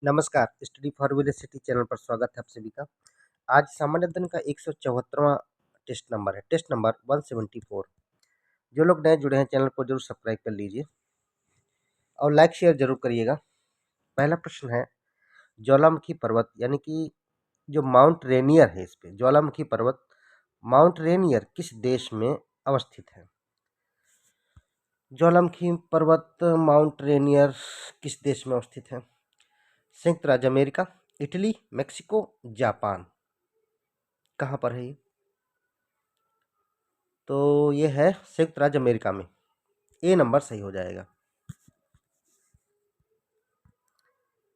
नमस्कार, study for velocity channel पर स्वागत है आप सभी का। आज सामान्य अध्ययन का 174वां टेस्ट नंबर है, टेस्ट नंबर 174। जो लोग नए जुड़े हैं चैनल को जरूर सब्सक्राइब कर लीजिए और लाइक शेयर जरूर करिएगा। पहला प्रश्न है, ज्वालामुखी पर्वत यानी कि जो माउंट रेनियर है, इस पे ज्वालामुखी पर्वत माउंट रेनियर किस देश में अवस्थित है? ज्वालामुखी पर्वत माउंट रेनियर किस देश में अवस्थित है? संयुक्त राज्य अमेरिका, इटली, मेक्सिको, जापान। कहाँ पर है ये? तो ये है संयुक्त राज्य अमेरिका में। ए नंबर सही हो जाएगा।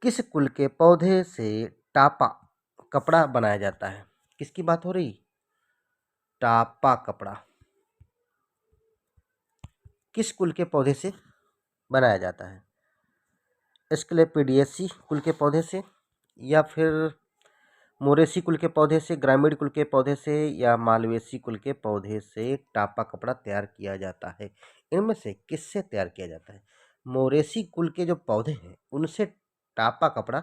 किस कुल के पौधे से टापा कपड़ा बनाया जाता है? किसकी बात हो रही? टापा कपड़ा किस कुल के पौधे से बनाया जाता है? एस्क्लेपिडिएसी कुल के पौधे से, या फिर मोरेसी कुल के पौधे से, ग्रामीण कुल के पौधे से, या मालवेसी कुल के पौधे से टापा कपड़ा तैयार किया जाता है? इनमें से किससे तैयार किया जाता है? मोरेसी कुल के जो पौधे हैं उनसे टापा कपड़ा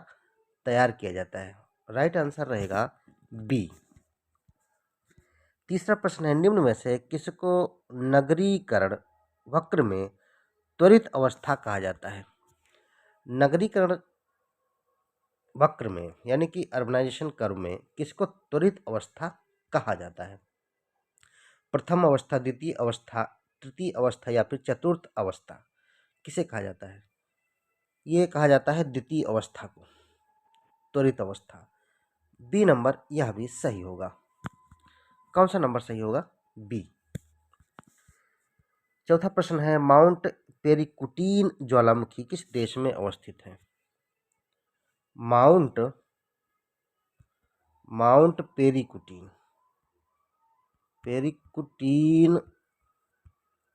तैयार किया जाता है। राइट आंसर रहेगा बी। तीसरा प्रश्न है, निम्न में से किसको नगरीकरण वक्र में त्वरित अवस्था कहा जाता है? नगरीकरण वक्र में यानी कि अर्बनाइजेशन कर्व में किसको त्वरित अवस्था कहा जाता है? प्रथम अवस्था, द्वितीय अवस्था, तृतीय अवस्था, या फिर चतुर्थ अवस्था, किसे कहा जाता है? ये कहा जाता है द्वितीय अवस्था को, त्वरित अवस्था। बी नंबर यह भी सही होगा। कौन सा नंबर सही होगा? बी। चौथा प्रश्न है, माउंट पेरिकुटीन ज्वालामुखी किस देश में अवस्थित है? माउंट पेरिकुटीन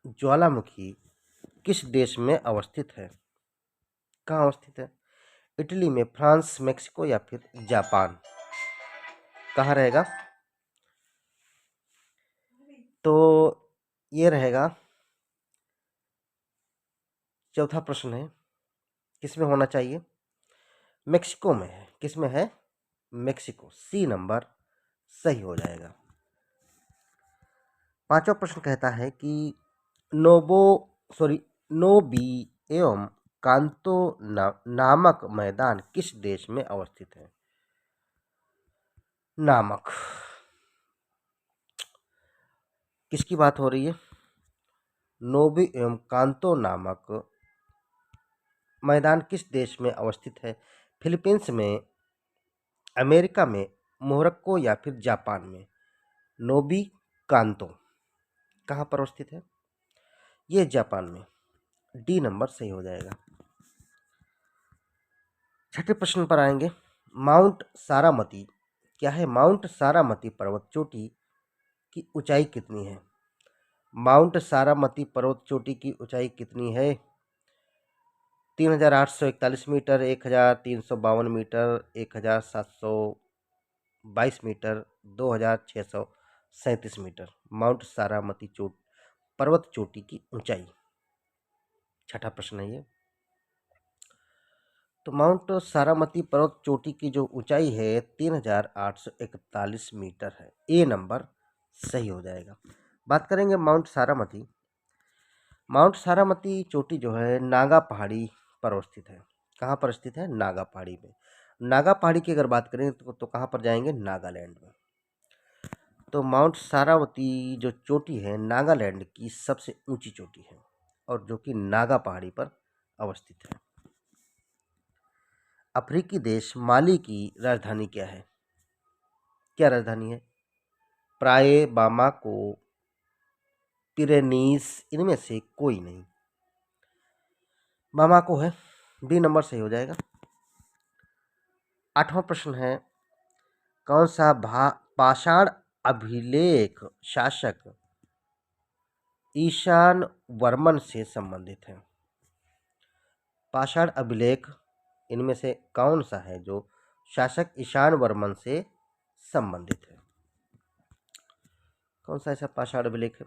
ज्वालामुखी किस देश में अवस्थित है? कहाँ अवस्थित है? इटली में, फ्रांस, मेक्सिको, या फिर जापान। कहाँ रहेगा? तो ये रहेगा, चौथा प्रश्न है, किसमें होना चाहिए? मेक्सिको में है। किसमें है? मेक्सिको। सी नंबर सही हो जाएगा। पांचवा प्रश्न कहता है कि नोबी एवं कांतो नामक मैदान किस देश में अवस्थित है? नामक किसकी बात हो रही है? नोबी एवं कांतो नामक मैदान किस देश में अवस्थित है? फिलीपींस में, अमेरिका में, मोरक्को, या फिर जापान में? नोबी कांतो कहाँ पर अवस्थित है? ये जापान में। डी नंबर सही हो जाएगा। छठे प्रश्न पर आएंगे, माउंट सारामती क्या है? माउंट सारामती पर्वत चोटी की ऊंचाई कितनी है? माउंट सारामती पर्वत चोटी की ऊंचाई कितनी है? 3841 metre, 1352 metre, 1722 metre, 2637 metre. Mount Saramati पर्वत चोटी की ऊंचाई। छठा प्रश्न है ये। तो माउंट सारामती पर्वत चोटी की जो ऊंचाई है 3841 मीटर है। ए नंबर सही हो जाएगा। बात करेंगे माउंट सारामती। माउंट सारामती चोटी जो है नागा पहाड़ी पर स्थित है। कहाँ पर स्थित है? नागा पहाड़ी में। नागा पहाड़ी की अगर बात करें तो कहाँ पर जाएंगे? नागालैंड में। तो माउंट सारावती जो चोटी है नागालैंड की सबसे ऊंची चोटी है और जो कि नागा पहाड़ी पर अवस्थित है। अफ्रीकी देश माली की राजधानी क्या है? क्या राजधानी है? प्राय, बामाको, पिरेनीस, इनमें से कोई नहीं। बामाको है। बी नंबर सही हो जाएगा। आठवां प्रश्न है, कौन सा पाषाण अभिलेख शासक ईशान वर्मन से संबंधित है? पाषाण अभिलेख इनमें से कौन सा है जो शासक ईशान वर्मन से संबंधित है? कौन सा ऐसा पाषाण अभिलेख है?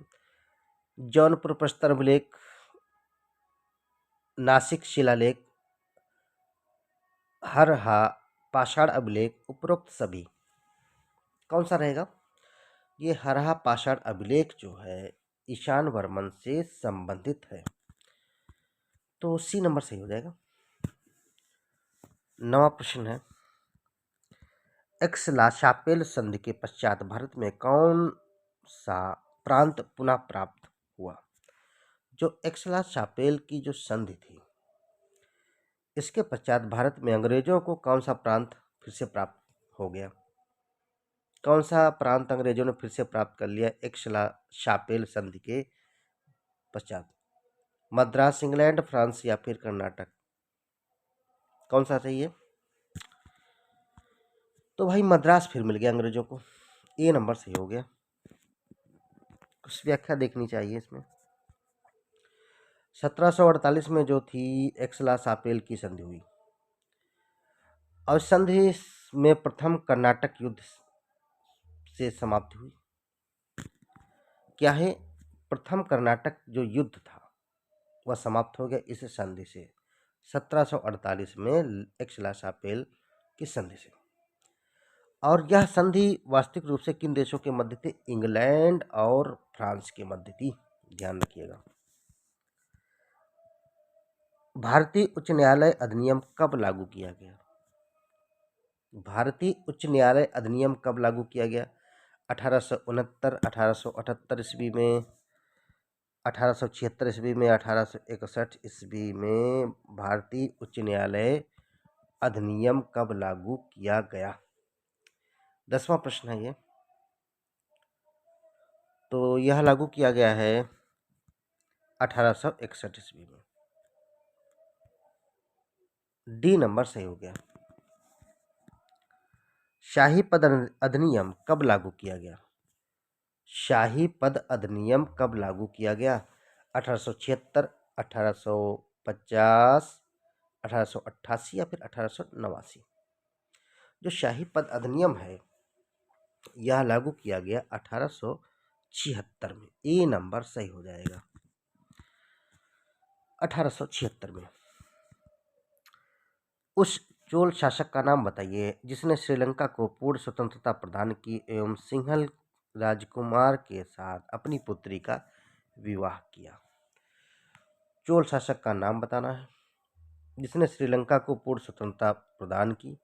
जौनपुर प्रस्तर अभिलेख, नासिक शिलालेख, हर हा पाषाण अभिलेख उपरोक्त सभी, कौन सा रहेगा? ये हरहा पाषाण अभिलेख जो है ईशान वर्मन से संबंधित है, तो सी नंबर सही हो जाएगा। 9वां प्रश्न है, एक्सलाशापेल संधि के पश्चात भारत में कौन सा प्रांत पुनः प्राप्त हुआ? जो एक्सलाशापेल की जो संधि थी, इसके पश्चात भारत में अंग्रेजों को कौन सा प्रांत फिर से प्राप्त हो गया? कौन सा प्रांत अंग्रेजों ने फिर से प्राप्त कर लिया एक्सलाशापेल संधि के पश्चात? मद्रास, इंग्लैंड, फ्रांस या फिर कर्नाटक, कौन सा सही है? तो भाई मद्रास फिर मिल गया अंग्रेजों को, ए नंबर सही हो गया। कुछ व्याख्या देखनी चाहिए इसमें। 1748 में जो थी एक्सलाशापेल की संधि हुई, और संधि में प्रथम कर्नाटक युद्ध से समाप्ति हुई। क्या है? प्रथम कर्नाटक जो युद्ध था वह समाप्त हो गया इस संधि से, 1748 में एक्सलाशापेल की संधि से। और यह संधि वास्तविक रूप से किन देशों के मध्य थी? इंग्लैंड और फ्रांस के मध्य थी, ध्यान रखिएगा। भारतीय उच्च न्यायालय अधिनियम कब लागू किया गया? भारतीय उच्च न्यायालय अधिनियम कब लागू किया गया? 1869, 1878 ईस्वी में, 1876 ईस्वी में, 1861 ईस्वी में भारतीय उच्च न्यायालय अधिनियम कब लागू किया गया? 10वां प्रश्न है ये। तो यह लागू किया गया है 1861 ईस्वी में, डी नंबर सही हो गया। शाही पद अधिनियम कब लागू किया गया? शाही पद अधिनियम कब लागू किया गया? 1876, 1850, 1888 या फिर 1889? जो शाही पद अधिनियम है यह लागू किया गया 1876 में, ए नंबर सही हो जाएगा। 1876 में। उस चोल शासक का नाम बताइए जिसने श्रीलंका को पूर्ण स्वतंत्रता प्रदान की एवं सिंहल राजकुमार के साथ अपनी पुत्री का विवाह किया। चोल शासक का नाम बताना है जिसने श्रीलंका को पूर्ण स्वतंत्रता प्रदान की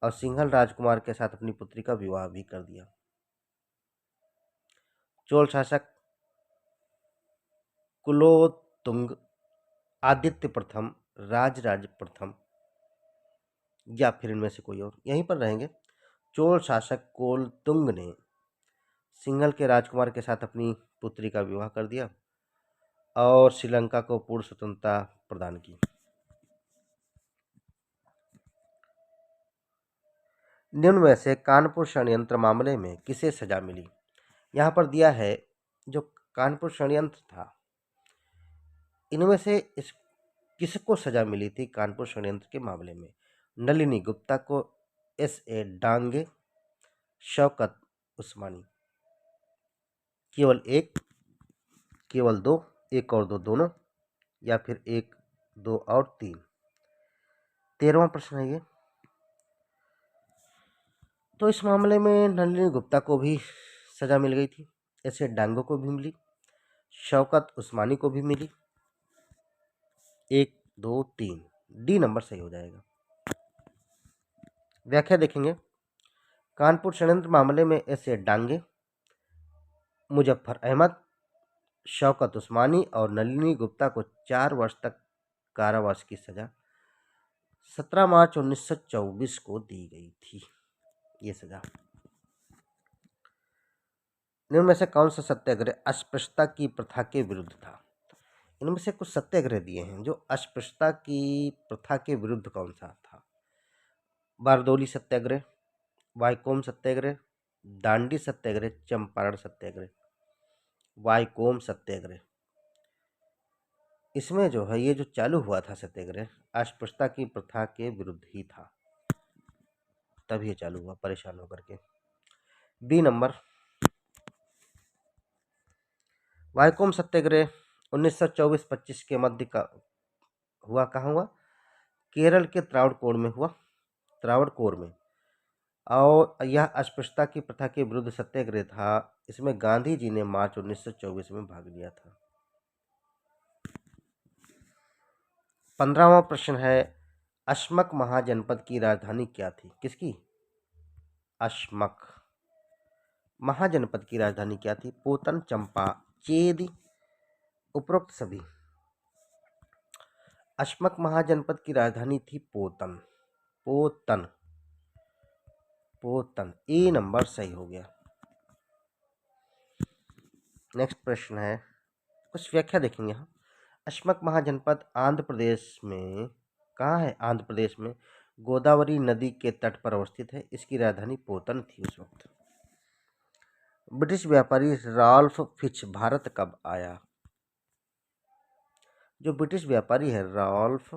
और सिंहल राजकुमार के साथ अपनी पुत्री का विवाह भी कर दिया। चोल शासक कुलोत्तुंग, आदित्य प्रथम, राजराज प्रथम या फिर इनमें से कोई और, यहीं पर रहेंगे। चोल शासक कुलोत्तुंग ने सिंहल के राजकुमार के साथ अपनी पुत्री का विवाह कर दिया और श्रीलंका को पूर्ण स्वतंत्रता प्रदान की। निम्न में से कानपुर षड्यंत्र मामले में किसे सजा मिली? यहाँ पर दिया है जो कानपुर षड्यंत्र था, इनमें से इस किसको सजा मिली थी कानपुर षड्यंत्र के मामले में? नलिनी गुप्ता को, S.A. डांगे, शौकत उस्मानी? केवल एक, केवल दो, एक और दो दोनों, या फिर एक, दो और तीन? 13वां प्रश्न है ये। तो इस मामले में नलिनी गुप्ता को भी सजा मिल गई थी, ऐसे डांगो को भी मिली, शौकत उस्मानी को भी मिली। 1, 2, 3, डी नंबर सही हो जाएगा। व्याख्या देखेंगे। कानपुर षड्यंत्र मामले में ऐसे डांगे, मुजफ्फर अहमद, शौकत उस्मानी और नलिनी गुप्ता को 4 वर्ष तक कारावास की सजा 17 मार्च 1924 को दी गई थी। ये सजा। इनमें में से कौन सा सत्याग्रह अस्पृश्यता की प्रथा के विरुद्ध था? इनमें से कुछ सत्याग्रह दिए हैं जो अस्पृश्यता की प्रथा के विरुद्ध कौन सा था? बारदोली सत्याग्रह, वाईकोम सत्याग्रह, दांडी सत्याग्रह, चंपारण सत्याग्रह? वाईकोम सत्याग्रह। इसमें जो है ये जो चालू हुआ था सत्याग्रह अस्पृश्यता की प्रथा के विरुद्ध ही था, तभी ये चालू हुआ परेशान होकर के। B number. वाईकोम सत्याग्रह 1924-25 के मध्य का हुआ, कहाँ हुआ? केरल के त्रावणकोर में हुआ। त्रावणकोर में, और यह अस्पृश्यता की प्रथा के विरुद्ध सत्याग्रह था। इसमें गांधी जी ने मार्च 1924 में भाग लिया था। 15वां प्रश्न है, अश्मक महाजनपद की राजधानी क्या थी? किसकी? अश्मक महाजनपद की राजधानी क्या थी? पोतन, चंपा, चेद, उपरोक्त सभी। अश्मक महाजनपद की राजधानी थी पोतन। पोतन, पोतन, ए नंबर सही हो गया। नेक्स्ट प्रश्न है, कुछ व्याख्या देखेंगे हम। अश्मक महाजनपद आंध्र प्रदेश में कहाँ है? आंध्र प्रदेश में गोदावरी नदी के तट पर अवस्थित है। इसकी राजधानी पोतन थी उस वक्त। ब्रिटिश व्यापारी राल्फ फिच भारत कब आया? जो ब्रिटिश व्यापारी है राल्फ,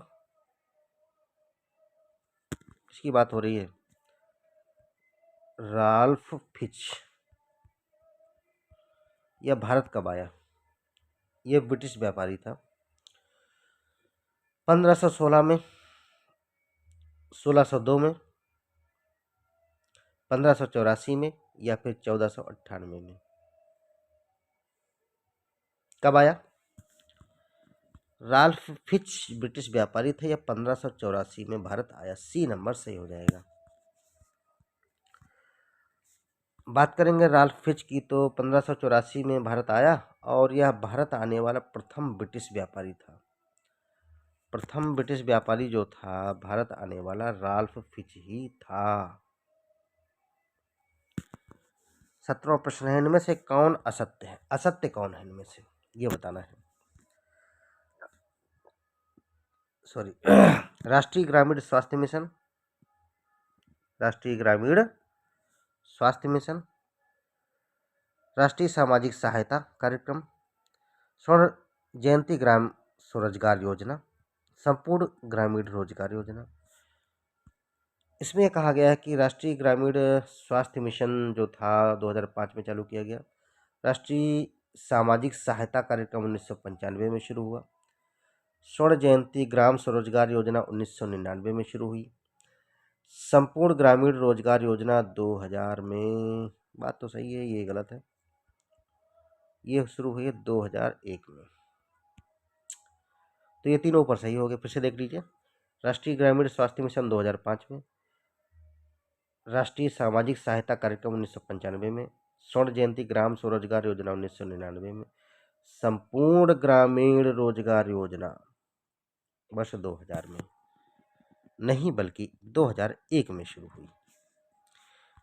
इसकी बात हो रही है, राल्फ फिच, यह भारत कब आया? यह ब्रिटिश व्यापारी था। 1516 में, 1602 में, 1584 में, या फिर 1498 में? कब आया? राल्फ फिच ब्रिटिश व्यापारी थे, या 1584 में भारत आया? सी नंबर सही हो जाएगा। बात करेंगे राल्फ फिच की, तो 1584 में भारत आया, और यह भारत आने वाला प्रथम ब्रिटिश व्यापारी था। प्रथम ब्रिटिश व्यापारी जो था भारत आने वाला राल्फ फिच ही था। 17वां प्रश्न है, इनमें से कौन असत्य है? असत्य कौन है इनमें से, ये बताना है। सॉरी राष्ट्रीय ग्रामीण स्वास्थ्य मिशन, राष्ट्रीय ग्रामीण स्वास्थ्य मिशन, राष्ट्रीय सामाजिक सहायता कार्यक्रम, स्वर्ण जयंती ग्राम स्वरोजगार योजना, संपूर्ण ग्रामीण रोजगार योजना। इसमें कहा गया है कि राष्ट्रीय ग्रामीण स्वास्थ्य मिशन जो था 2005 में चालू किया गया। राष्ट्रीय सामाजिक सहायता कार्यक्रम 1995 में शुरू हुआ। स्वर्ण जयंती ग्राम स्वरोजगार योजना 1999 में शुरू हुई। संपूर्ण ग्रामीण रोजगार योजना 2000 में, बात तो सही है, ये गलत है, ये शुरू हुई है 2001 में। तो ये तीनों ऊपर सही हो गए, फिर से देख लीजिए। राष्ट्रीय ग्रामीण स्वास्थ्य मिशन 2005 में, राष्ट्रीय सामाजिक सहायता कार्यक्रम 1995 में, स्वर्ण जयंती ग्राम स्वरोजगार योजना 1999 में, संपूर्ण ग्रामीण रोजगार योजना वर्ष 2000 में नहीं बल्कि 2001 में शुरू हुई।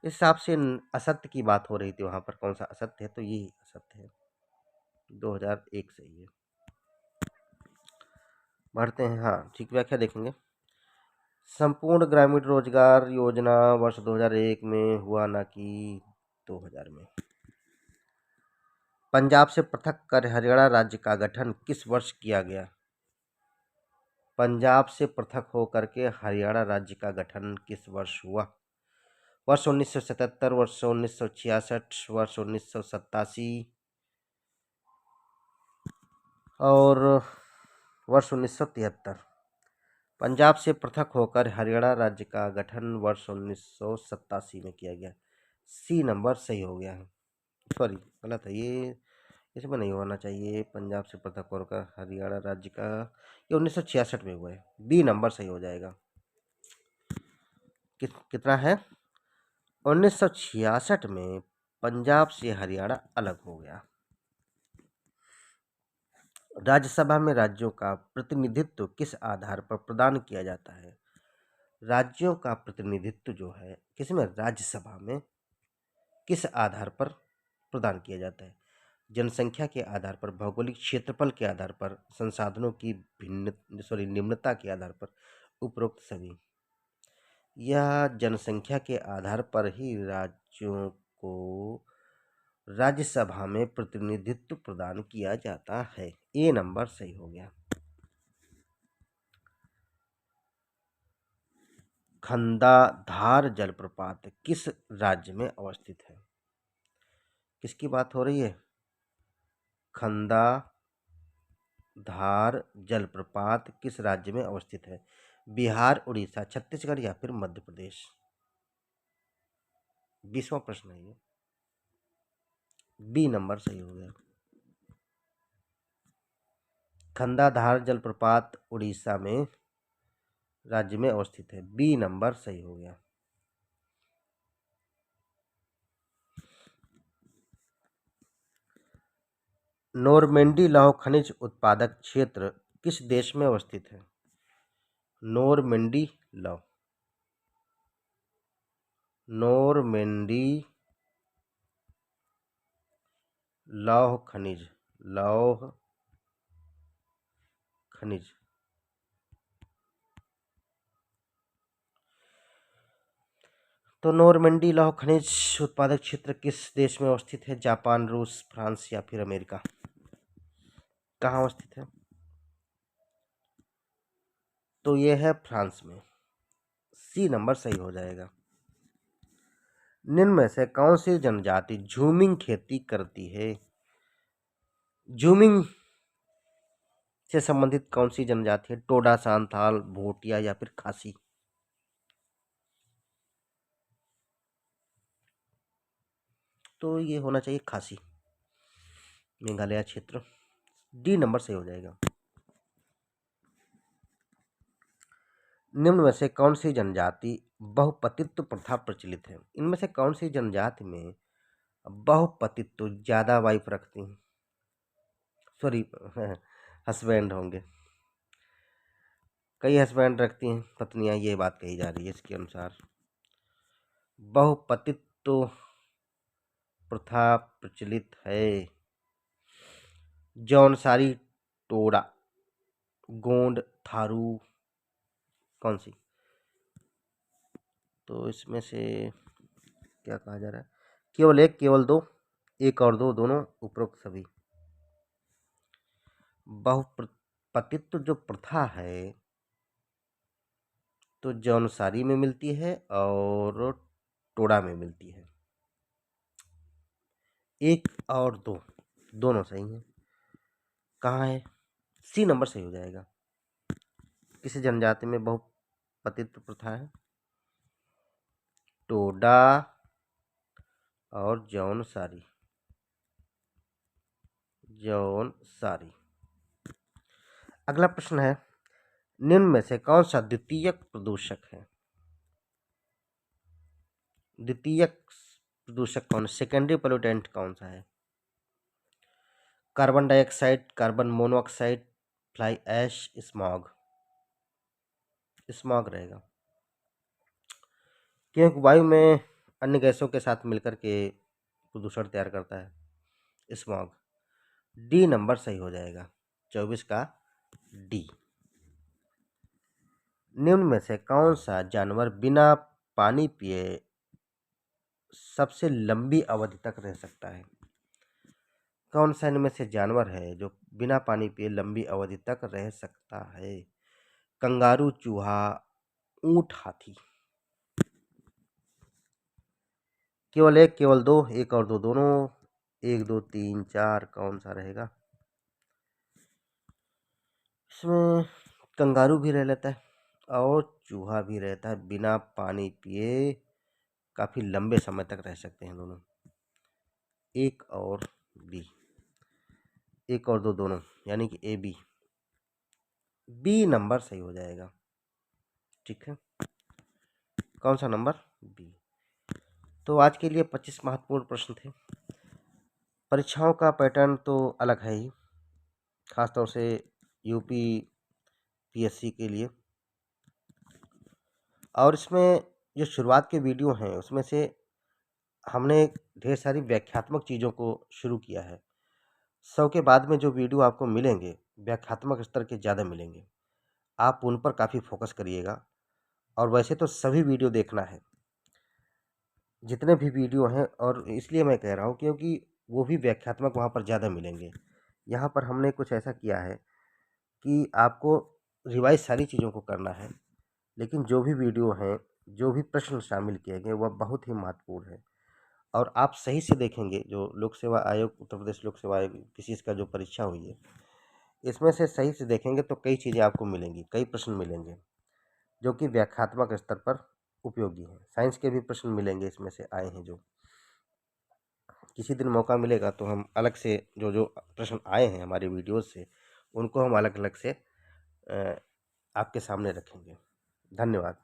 इस हिसाब से असत्य की बात हो रही थी वहां पर, कौन सा असत्य है? तो यही असत्य है, 2001 सही है। बढ़ते हैं, हाँ ठीक, व्याख्या देखेंगे। संपूर्ण ग्रामीण रोजगार योजना वर्ष 2001 में हुआ, ना कि 2000 में। पंजाब से पृथक कर हरियाणा राज्य का गठन किस वर्ष किया गया? पंजाब से पृथक होकर के हरियाणा राज्य का गठन किस वर्ष हुआ? वर्ष 1977, वर्ष 1966, वर्ष 1987 और वर्ष 1973। पंजाब से पृथक होकर हरियाणा राज्य का गठन वर्ष 1987 में किया गया। सी नंबर सही हो गया है। सॉरी गलत है, ये इसमें नहीं होना चाहिए। पंजाब से पृथक होकर हरियाणा राज्य का, ये 1966 में हुआ है। बी नंबर सही हो जाएगा। कितना है? 1966 में पंजाब से हरियाणा अलग हो गया। राज्यसभा में राज्यों का प्रतिनिधित्व किस आधार पर प्रदान किया जाता है? राज्यों का प्रतिनिधित्व जो है किसमें? राज्यसभा में किस आधार पर प्रदान किया जाता है? जनसंख्या के आधार पर, भौगोलिक क्षेत्रफल के आधार पर, संसाधनों की निम्नता के आधार पर, उपरोक्त सभी। यह जनसंख्या के आधार पर ही राज्यों को राज्यसभा में प्रतिनिधित्व प्रदान किया जाता है। ए नंबर सही हो गया। खंडाधार जलप्रपात किस राज्य में अवस्थित है? किसकी बात हो रही है? खंडाधार जलप्रपात किस राज्य में अवस्थित है? बिहार, उड़ीसा, छत्तीसगढ़ या फिर मध्य प्रदेश। 20वां प्रश्न है ये। बी नंबर सही हो गया। खंडाधार जलप्रपात उड़ीसा में राज्य में अवस्थित है। बी नंबर सही हो गया। नोरमेंडी लौह खनिज उत्पादक क्षेत्र किस देश में अवस्थित है? नोरमेंडी लौह नोरमेंडी लौह खनिज तो नोरमेंडी लौह खनिज उत्पादक क्षेत्र किस देश में अवस्थित है? जापान, रूस, फ्रांस या फिर अमेरिका। कहाँ अवस्थित है? तो ये है फ्रांस में। सी नंबर सही हो जाएगा। निम्न में से कौन सी जनजाति झूमिंग खेती करती है? झूमिंग से संबंधित कौन सी जनजाति है? टोडा, सांथाल, भोटिया या फिर खासी। तो ये होना चाहिए खासी, मेघालय क्षेत्र। डी नंबर सही हो जाएगा। निम्न में से कौन सी जनजाति बहुपतित्व प्रथा प्रचलित है? इनमें से कौन सी जनजाति में बहुपतित्व ज्यादा वाइफ रखती हैं? सॉरी हस्बैंड होंगे, कई हस्बैंड रखती हैं पत्नियां, ये बात कही जा रही है इसके अनुसार। बहुपतित्व प्रथा प्रचलित है। जौनसारी, टोडा, गोंड, थारू, कौन सी? तो इसमें से क्या कहा जा रहा है? केवल एक, केवल दो, एक और दो, दोनों, उपरोक्त सभी। बहुपतित्व जो प्रथा है तो जौनसारी में मिलती है और टोडा में मिलती है। एक और दो, दोनों सही हैं। कहाँ है? सी नंबर सही हो जाएगा। किसी जनजाति में बहुपतित्व प्रथा है? टोडा और जौनसारी। अगला प्रश्न है, निम्न में से कौन सा द्वितीयक प्रदूषक है? द्वितीयक प्रदूषक कौन, सेकेंडरी पोल्यूटेंट कौन सा है? Carbon dioxide, carbon monoxide, fly ash, smog. Smog रहेगा, क्योंकि वायु में अन्य गैसों के साथ मिलकर के प्रदूषण तैयार करता है स्मॉग। डी नंबर सही हो जाएगा। 24 का डी। निम्न में से कौन सा जानवर बिना पानी पिए सबसे लंबी अवधि तक रह सकता है? कौन सा इनमें से जानवर है जो बिना पानी पिए लंबी अवधि तक रह सकता है? कंगारू, चूहा, ऊंट, हाथी। केवल एक, केवल दो, एक और दो, दोनों, एक, दो, तीन, चार, कौन सा रहेगा? इसमें कंगारू भी रह लेता है और चूहा भी रहता है, बिना पानी पिए काफी लंबे समय तक रह सकते हैं दोनों। एक और बी, एक और दो, दोनों, यानी कि ए बी। बी नंबर सही हो जाएगा। ठीक है, कौन सा नंबर? बी। तो आज के लिए 25 महत्वपूर्ण प्रश्न थे। परीक्षाओं का पैटर्न तो अलग है ही, खासतौर से यूपी पीएससी के लिए। और इसमें जो शुरुआत के वीडियो हैं उसमें से हमने ढेर सारी व्याख्यात्मक चीज़ों को शुरू किया है। 100 के बाद में जो वीडियो आपको मिलेंगे व्याख्यात्मक स्तर के ज़्यादा मिलेंगे, आप उन पर काफ़ी फोकस करिएगा। और वैसे तो सभी वीडियो देखना है, जितने भी वीडियो हैं, और इसलिए मैं कह रहा हूँ क्योंकि वो भी व्याख्यात्मक वहाँ पर ज़्यादा मिलेंगे। यहाँ पर हमने कुछ ऐसा किया है कि आपको रिवाइज सारी चीज़ों को करना है, लेकिन जो भी वीडियो हैं, जो भी प्रश्न शामिल किए गए वह बहुत ही महत्वपूर्ण है। और आप सही से देखेंगे, जो लोक सेवा आयोग, उत्तर प्रदेश लोक सेवा आयोग पीसीएस का जो परीक्षा हुई है, इसमें से सही से देखेंगे तो कई चीज़ें आपको मिलेंगी, कई प्रश्न मिलेंगे। जो कि व्याख्यात्मक स्तर पर उपयोगी हैं। साइंस के भी प्रश्न मिलेंगे, इसमें से आए हैं जो। किसी दिन मौका मिलेगा तो हम अलग से जो जो प्रश्न आए हैं हमारी वीडियोस से, उनको हम अलग अलग से आपके सामने रखेंगे। धन्यवाद।